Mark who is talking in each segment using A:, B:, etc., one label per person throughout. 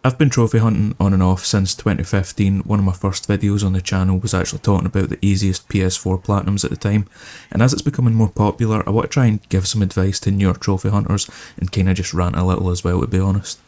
A: I've been trophy hunting on and off since 2015. One of my first videos on the channel was actually talking about the easiest PS4 platinums at the time, and as it's becoming more popular, I want to try and give some advice to newer trophy hunters and kinda just rant a little as well, to be honest.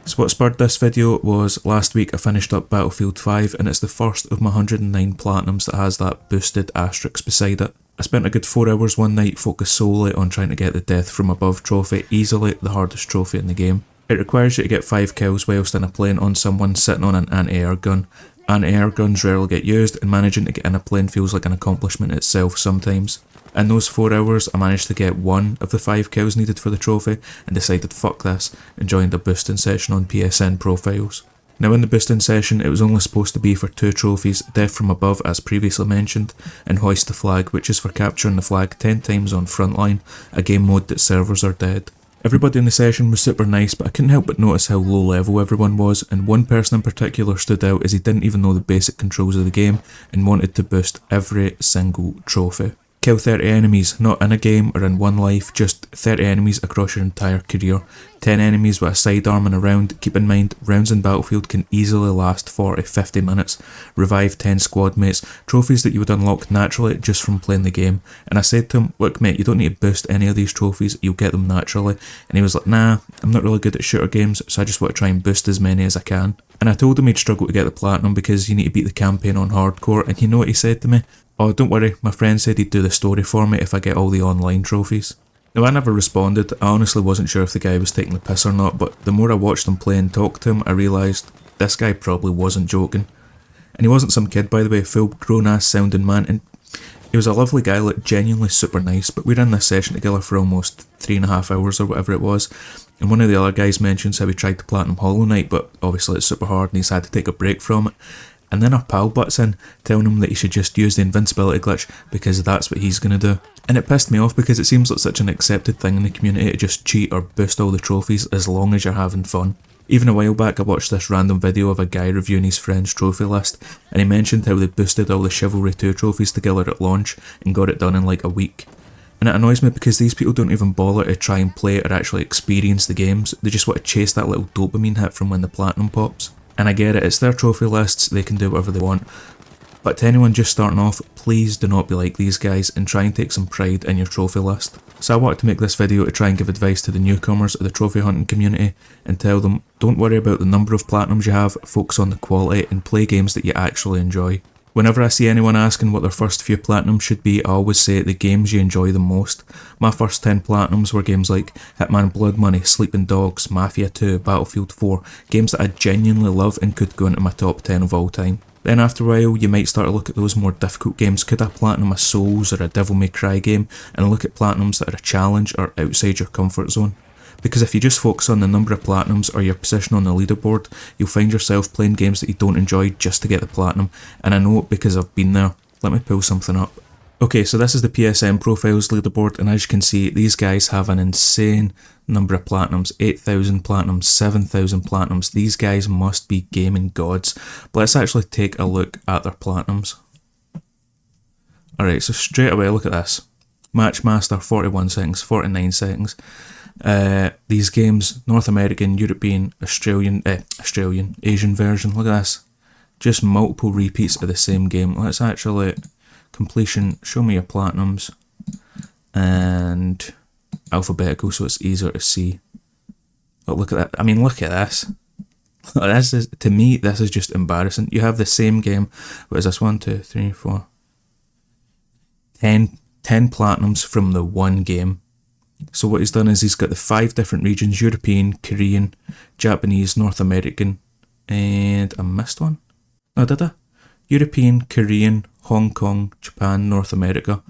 A: So what spurred this video was last week I finished up Battlefield 5, and it's the first of my 109 platinums that has that boosted asterisk beside it. I spent a good 4 hours one night focused solely on trying to get the Death from Above trophy, easily the hardest trophy in the game. It requires you to get 5 kills whilst in a plane on someone sitting on an anti-air gun. Anti-air guns rarely get used, and managing to get in a plane feels like an accomplishment itself sometimes. In those 4 hours I managed to get 1 of the 5 kills needed for the trophy and decided fuck this and joined a boosting session on PSN profiles. Now in the boosting session it was only supposed to be for 2 trophies, Death from Above as previously mentioned, and Hoist the Flag, which is for capturing the flag 10 times on Frontline, a game mode that servers are dead. Everybody in the session was super nice, but I couldn't help but notice how low level everyone was, and one person in particular stood out as he didn't even know the basic controls of the game and wanted to boost every single trophy. Kill 30 enemies, not in a game or in one life, just 30 enemies across your entire career. 10 enemies with a sidearm and a round. Keep in mind, rounds in Battlefield can easily last 40-50 minutes. Revive 10 squad mates, trophies that you would unlock naturally just from playing the game. And I said to him, look mate, you don't need to boost any of these trophies, you'll get them naturally. And he was like, nah, I'm not really good at shooter games, so I just want to try and boost as many as I can. And I told him he'd struggle to get the platinum because you need to beat the campaign on hardcore, and you know what he said to me? Oh, don't worry, my friend said he'd do the story for me if I get all the online trophies. Now I never responded, I honestly wasn't sure if the guy was taking the piss or not, but the more I watched him play and talk to him, I realised this guy probably wasn't joking. And he wasn't some kid, by the way, full grown ass sounding man, and he was a lovely guy, like genuinely super nice, but we were in this session together for almost 3.5 hours or whatever it was, and one of the other guys mentions how he tried to platinum Hollow Knight, but obviously it's super hard and he's had to take a break from it. And then our pal butts in, telling him that he should just use the invincibility glitch because that's what he's going to do. And it pissed me off because it seems like such an accepted thing in the community to just cheat or boost all the trophies as long as you're having fun. Even a while back I watched this random video of a guy reviewing his friend's trophy list, and he mentioned how they boosted all the Chivalry 2 trophies together at launch and got it done in like a week. And it annoys me because these people don't even bother to try and play or actually experience the games, they just want to chase that little dopamine hit from when the platinum pops. And I get it, it's their trophy lists, they can do whatever they want. But to anyone just starting off, please do not be like these guys and try and take some pride in your trophy list. So I wanted to make this video to try and give advice to the newcomers of the trophy hunting community and tell them, don't worry about the number of platinums you have, focus on the quality and play games that you actually enjoy. Whenever I see anyone asking what their first few platinums should be, I always say the games you enjoy the most. My first 10 platinums were games like Hitman Blood Money, Sleeping Dogs, Mafia 2, Battlefield 4, games that I genuinely love and could go into my top 10 of all time. Then after a while you might start to look at those more difficult games, could I platinum a Souls or a Devil May Cry game, and look at platinums that are a challenge or outside your comfort zone. Because if you just focus on the number of platinums or your position on the leaderboard, you'll find yourself playing games that you don't enjoy just to get the platinum, and I know it because I've been there. Let me pull something up. Okay, so this is the PSN profiles leaderboard, and as you can see, these guys have an insane number of platinums, 8,000 platinums, 7,000 platinums. These guys must be gaming gods. But let's actually take a look at their platinums. Alright, so straight away, look at this. Matchmaster, 41 seconds, 49 seconds. These games, North American, European, Australian, Asian version, look at this. Just multiple repeats of the same game. Let's actually, completion, show me your platinums, and alphabetical so it's easier to see. But look at that, I mean look at this. This is, to me, this is just embarrassing. You have the same game, what is this, 1, 2, 3, 4, 10 platinums from the one game. So what he's done is he's got the 5 different regions, European, Korean, Japanese, North American, and I missed one. No, did I? European, Korean, Hong Kong, Japan, North America.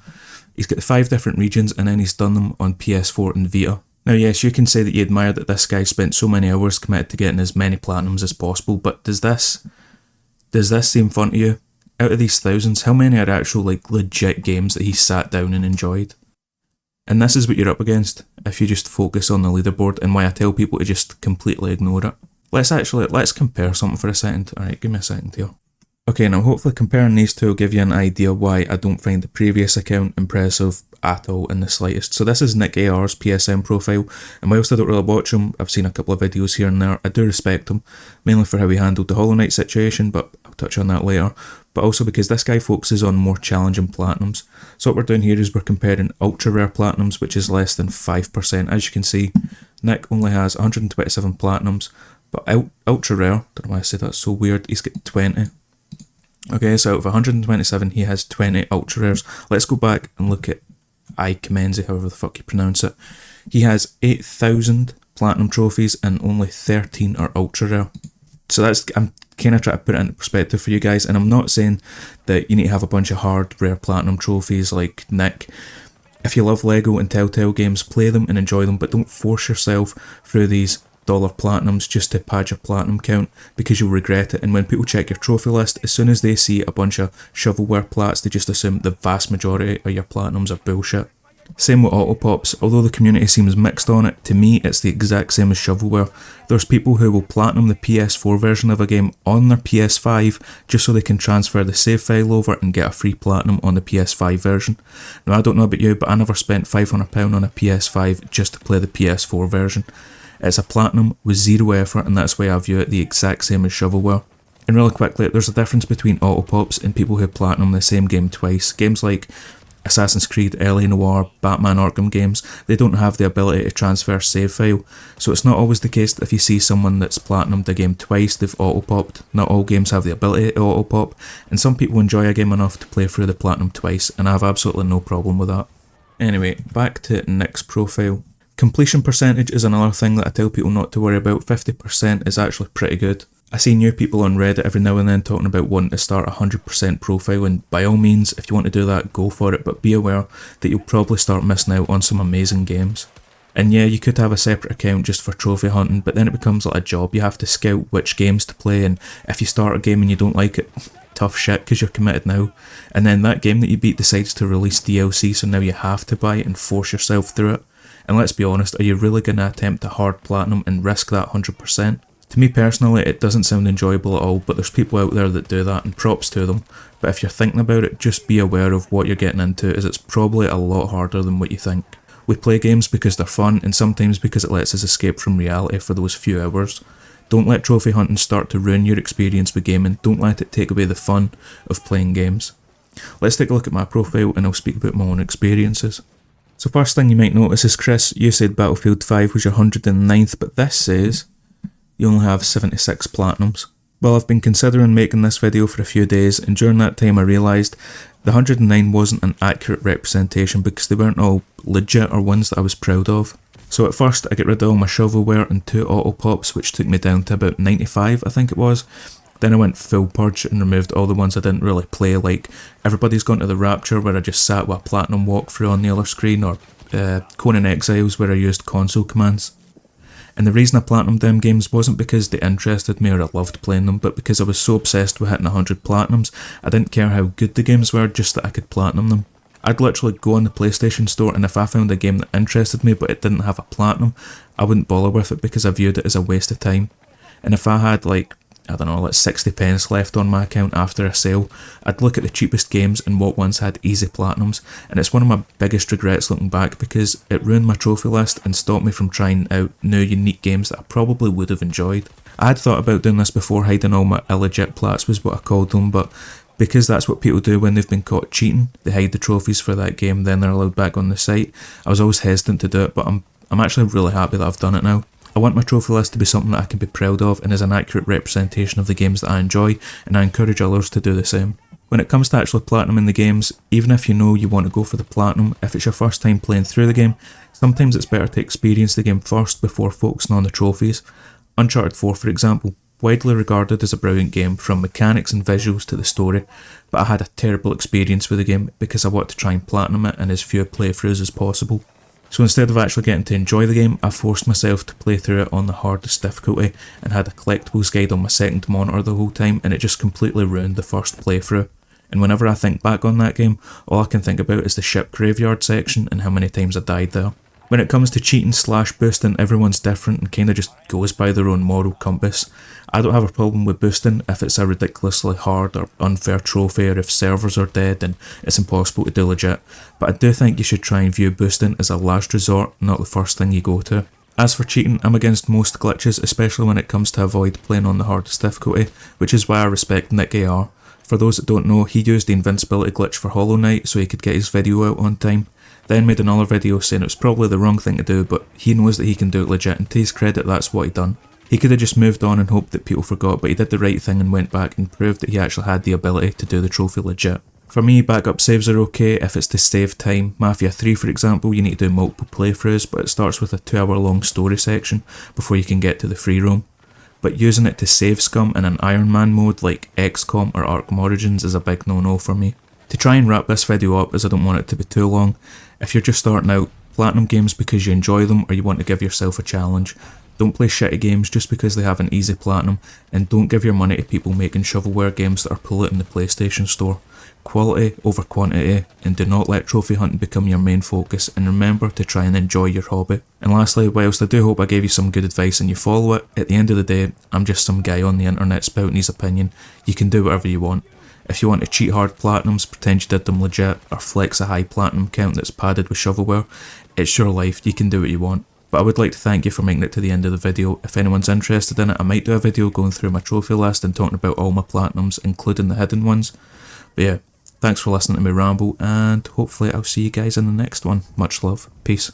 A: He's got the 5 different regions and then he's done them on PS4 and Vita. Now yes, you can say that you admire that this guy spent so many hours committed to getting as many platinums as possible, but does this seem fun to you? Out of these thousands, how many are actual like legit games that he sat down and enjoyed? And this is what you're up against if you just focus on the leaderboard, and why I tell people to just completely ignore it. Let's compare something for a second. Alright, give me a second here. Okay, now hopefully comparing these two will give you an idea why I don't find the previous account impressive at all in the slightest. So this is Nick AR's PSN profile, and whilst I don't really watch him, I've seen a couple of videos here and there, I do respect him, mainly for how he handled the Hollow Knight situation, but I'll touch on that later, but also because this guy focuses on more challenging platinums. So what we're doing here is we're comparing ultra rare platinums, which is less than 5%. As you can see, Nick only has 127 platinums, but ultra rare, don't know why I said that's so weird, he's got 20. Okay, so out of 127, he has 20 ultra rares. Let's go back and look at Icomenzi, however the fuck you pronounce it. He has 8,000 platinum trophies and only 13 are ultra rare. So that's, I'm kind of trying to put it into perspective for you guys, and I'm not saying that you need to have a bunch of hard rare platinum trophies like Nick. If you love Lego and Telltale games, play them and enjoy them, but don't force yourself through these dollar platinums just to pad your platinum count, because you'll regret it. And when people check your trophy list, as soon as they see a bunch of shovelware plats, they just assume the vast majority of your platinums are bullshit. Same with auto pops. Although the community seems mixed on it, to me it's the exact same as shovelware. There's people who will platinum the PS4 version of a game on their PS5 just so they can transfer the save file over and get a free platinum on the PS5 version. Now I don't know about you, but I never spent £500 on a PS5 just to play the PS4 version. It's a platinum with zero effort, and that's why I view it the exact same as shovelware. And really quickly, there's a difference between auto pops and people who platinum the same game twice. Games like Assassin's Creed, LA Noire, Batman Arkham games, they don't have the ability to transfer save file, so it's not always the case that if you see someone that's platinumed a game twice, they've auto-popped. Not all games have the ability to auto-pop, and some people enjoy a game enough to play through the platinum twice, and I have absolutely no problem with that. Anyway, back to Nick's profile. Completion percentage is another thing that I tell people not to worry about. 50% is actually pretty good. I see new people on Reddit every now and then talking about wanting to start 100% profile, and by all means, if you want to do that, go for it, but be aware that you'll probably start missing out on some amazing games. And yeah, you could have a separate account just for trophy hunting, but then it becomes like a job. You have to scout which games to play, and if you start a game and you don't like it, tough shit, because you're committed now. And then that game that you beat decides to release DLC, so now you have to buy it and force yourself through it. And let's be honest, are you really going to attempt a hard platinum and risk that 100%? To me personally, it doesn't sound enjoyable at all, but there's people out there that do that, and props to them. But if you're thinking about it, just be aware of what you're getting into, as it's probably a lot harder than what you think. We play games because they're fun, and sometimes because it lets us escape from reality for those few hours. Don't let trophy hunting start to ruin your experience with gaming. Don't let it take away the fun of playing games. Let's take a look at my profile, and I'll speak about my own experiences. So first thing you might notice is, Chris, you said Battlefield 5 was your 109th, but this says you only have 76 platinums. Well, I've been considering making this video for a few days, and during that time I realised the 109 wasn't an accurate representation because they weren't all legit or ones that I was proud of. So at first I get rid of all my shovelware and 2 auto pops, which took me down to about 95, I think it was. Then I went full purge and removed all the ones I didn't really play, like Everybody's Gone to the Rapture, where I just sat with a platinum walkthrough on the other screen, or Conan Exiles, where I used console commands. And the reason I platinumed them games wasn't because they interested me or I loved playing them, but because I was so obsessed with hitting 100 platinums, I didn't care how good the games were, just that I could platinum them. I'd literally go on the PlayStation store, and if I found a game that interested me but it didn't have a platinum, I wouldn't bother with it because I viewed it as a waste of time. And if I had like 60 pence left on my account after a sale, I'd look at the cheapest games and what ones had easy platinums, and it's one of my biggest regrets looking back because it ruined my trophy list and stopped me from trying out new unique games that I probably would have enjoyed. I had thought about doing this before, hiding all my illegit plats was what I called them, but because that's what people do when they've been caught cheating, they hide the trophies for that game, then they're allowed back on the site. I was always hesitant to do it, but I'm actually really happy that I've done it now. I want my trophy list to be something that I can be proud of and is an accurate representation of the games that I enjoy, and I encourage others to do the same. When it comes to actually platinuming the games, even if you know you want to go for the platinum, if it's your first time playing through the game, sometimes it's better to experience the game first before focusing on the trophies. Uncharted 4, for example, widely regarded as a brilliant game from mechanics and visuals to the story, but I had a terrible experience with the game because I wanted to try and platinum it in as few playthroughs as possible. So instead of actually getting to enjoy the game, I forced myself to play through it on the hardest difficulty and had a collectibles guide on my second monitor the whole time, and it just completely ruined the first playthrough. And whenever I think back on that game, all I can think about is the ship graveyard section and how many times I died there. When it comes to cheating / boosting, everyone's different and kinda just goes by their own moral compass. I don't have a problem with boosting if it's a ridiculously hard or unfair trophy, or if servers are dead and it's impossible to do legit, but I do think you should try and view boosting as a last resort, not the first thing you go to. As for cheating, I'm against most glitches, especially when it comes to avoid playing on the hardest difficulty, which is why I respect Nicky R. For those that don't know, he used the invincibility glitch for Hollow Knight so he could get his video out on time, then made another video saying it was probably the wrong thing to do, but he knows that he can do it legit, and to his credit, that's what he done. He could have just moved on and hoped that people forgot, but he did the right thing and went back and proved that he actually had the ability to do the trophy legit. For me, backup saves are okay if it's to save time. Mafia 3 for example, you need to do multiple playthroughs, but it starts with a 2-hour long story section before you can get to the free roam. But using it to save scum in an Iron Man mode like XCOM or Arkham Origins is a big no-no for me. To try and wrap this video up, as I don't want it to be too long, if you're just starting out, platinum games because you enjoy them or you want to give yourself a challenge. Don't play shitty games just because they have an easy platinum, and don't give your money to people making shovelware games that are polluting the PlayStation Store. Quality over quantity, and do not let trophy hunting become your main focus, and remember to try and enjoy your hobby. And lastly, whilst I do hope I gave you some good advice and you follow it, at the end of the day, I'm just some guy on the internet spouting his opinion. You can do whatever you want. If you want to cheat hard platinums, pretend you did them legit, or flex a high platinum count that's padded with shovelware, it's your life, you can do what you want. But I would like to thank you for making it to the end of the video. If anyone's interested in it, I might do a video going through my trophy list and talking about all my platinums, including the hidden ones. But yeah, thanks for listening to me ramble, and hopefully I'll see you guys in the next one. Much love. Peace.